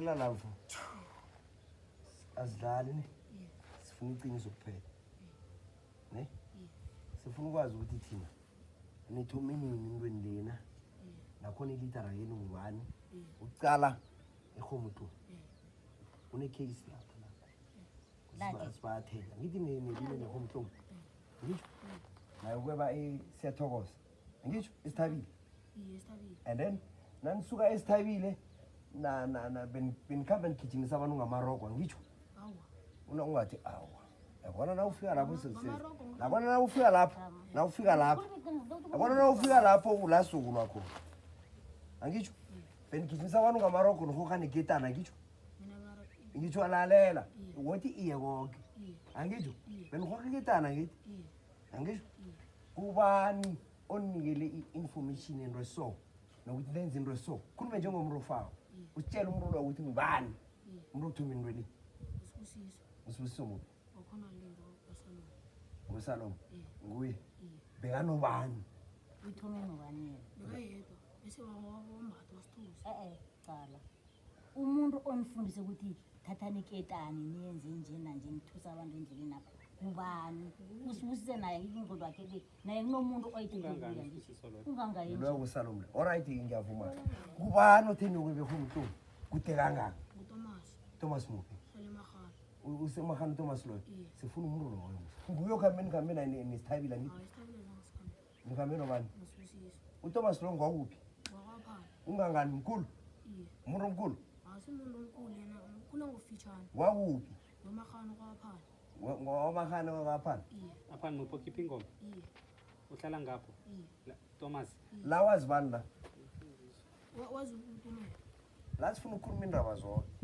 la lapho azidlali ne sifuna iqiniso kuphela ne sifuna ukwazi ukuthi thina nithome nini intweni lena nakhona ilitara yenu ngubani ucala ehomutu une case lapha sibathela ngithi nebile nehomutu ngisho nayo kweba siyathokoza ngisho isithabile and then nanisuka esithabile na benkhamba ngigijimisa abantu ngamarogwa ngisho una ungathi awa yabona na ufika lapho yabona na ufika lapho yabona na ufika lapho ulasuku lwakho angisho benigijimisa abantu ngamarogwa nokhokane getana ngisho ngisho alalela ukuthi iye konke angisho benikhokha getana ngithi angisho kubani onikele i-information into so nokuthi lenze into so khulume njengomrofao utshela umrolo ukuthi ngubani umuntu othuma into le usibusiso umuntu okhona lento ngoSalomo nguye bekanobani uthome ngubani bekayedwa bese wawombatha wasithusa cala umuntu onifundise ukuthi thathani iketani niyenze nje nanje nithusa abantu endleleni apha ngubani usibusise naye ingqondo yakhe le naye kunomuntu oyithengile ungangayini lo ngoSalomo alright ngiyavuma kubani otheni ukubehumtu kude kangaka Thomas Muphi usemahana Thomas lo sifuna umuntu loyo nguyo khamena nesithabila ngithi ngikamena bani uThomas lo ngwakuphi ungangani mkhulu umuntu omkhulu asimuntu omkhulu yena ukhula ngofitshana wakuphi nomahana kwaphana ngomahana kwaphana apha nopho khipha ingoma uhlala ngapho Thomas la wazi bani la wazi umuntu la sifuna ukukhuluma indaba zonke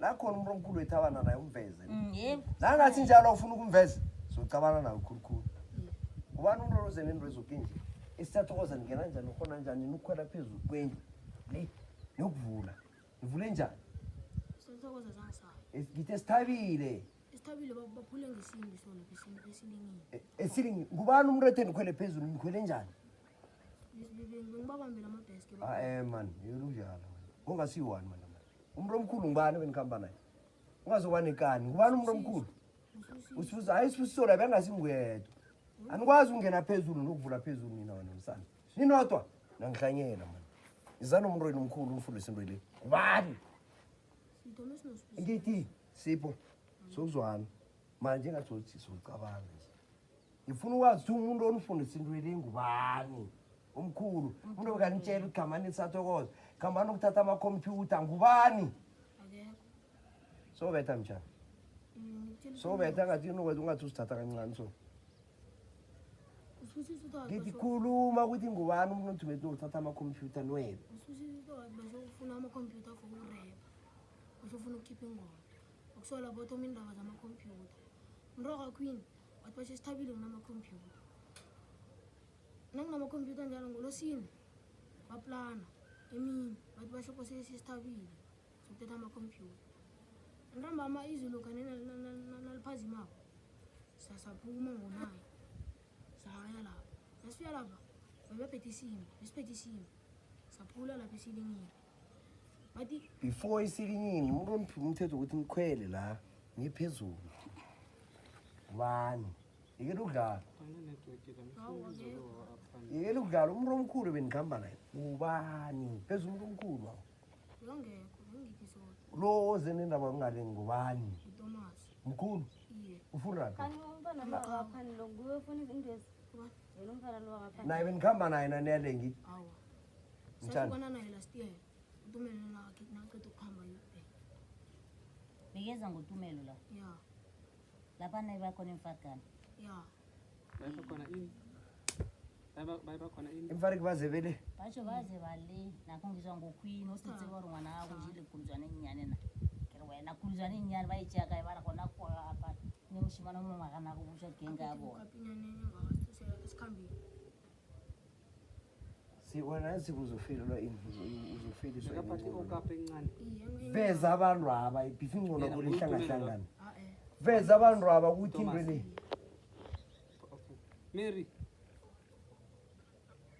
la khona umuntu omkhulu wethabana naye umveze yebo la ngathi njalo ufuna ukumveza socabana nawe khulukhulu kubani umuntu ozene into ezokinje isithathokoza ngena kanjani ukhona kanjani nokukhwela phezulu kwendlu le nokuvula ivule njani sithokoza zangisaya ngithe sithabile isithabile baphule ngesindi sona esilingini esilingi ngubani umuntu etheni ukhwele phezulu nikhwele njani ngibabambela amadesk man yelujala ungasiyi-one man umuntu omkhulu ngubani benikhamba naye ungazobanekani ngubani umuntu omkhulu usifuza hayi isifusiso la bengasimnguyedwa anikwazi ukungena phezulu nokuvula phezulu nina wena msana ninodwa nangihlanyela man izana umuntu wenu omkhulu umfundisa into le ngubani ngithi sipho sokuzwana manje engathi socabanga nje ngifuna ukwazi ukuthi umuntu onifundisa into le ngubani omkhulu umuntu okanitshela ukuthi khambani nisathokoza khambani ukuthatha amakhompyutha ngubani sobetha mjani sobetha ngathi ungathi usithatha kancane so ngithi khuluma ukuthi ngubani umuntu othumete ukuthatha amakhompyutha nwena ufuna amakhompyutha for ukureba ufuna ukukhipha ingoma ukusola bothoma indaba zamakhompyutha mroga queen wathi bashe sithabile kunamakhompyutha nangunamakhompyutha njalo ngolosini baplana emini bathi basho kose sisithabile sokuthetha amakhompyutha ntambama izulu naliphazimako sasaphuma ngonayo saya lapha nasifika lapha babephethe isimbi besiphethe isimbi saphula lapha esilingini bathi before isilingini umuntu oniphiwa umthetho ukuthi nikhwele la niphezulu ngubani yekela ukudlala yekela ukudlala umuntu omkhulu benikhamba naye ngubani phezulu umuntu omkhulu wawo uyongekho bengithi sona lo ozene indaba ngale ngubani uThomas mkhulu iye ufuna kanti umntwana lo akaphani lo nguwe ufuna indezi yena umntwana lo akaphani naye benikhamba naye nanele ngithi awa Mtshana. sakubona naye last year utumelo nakhe naqeda ukuhamba yobheka bekeza ngotumelo la ya lapha naye bakhona emfagana ya bayibakhona ini emfariki bazebele basho baze bale nakho ngizwa ngokhwini osithethe kore ngwana ako jile kuluzwana enyane na kere wena kuluzwana enyane bayijaka ibara khona kwa apha nemushimana umama kana kubusha genga yabo kapinyane ngakasisela esikhambile wena uzofilelwa uzofiliswa ngaphathi okapha encane veza abantu aba ibhifi ingcono Yena, kulihlangahlangana a veza abantu aba ukuthi into le Mary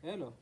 hello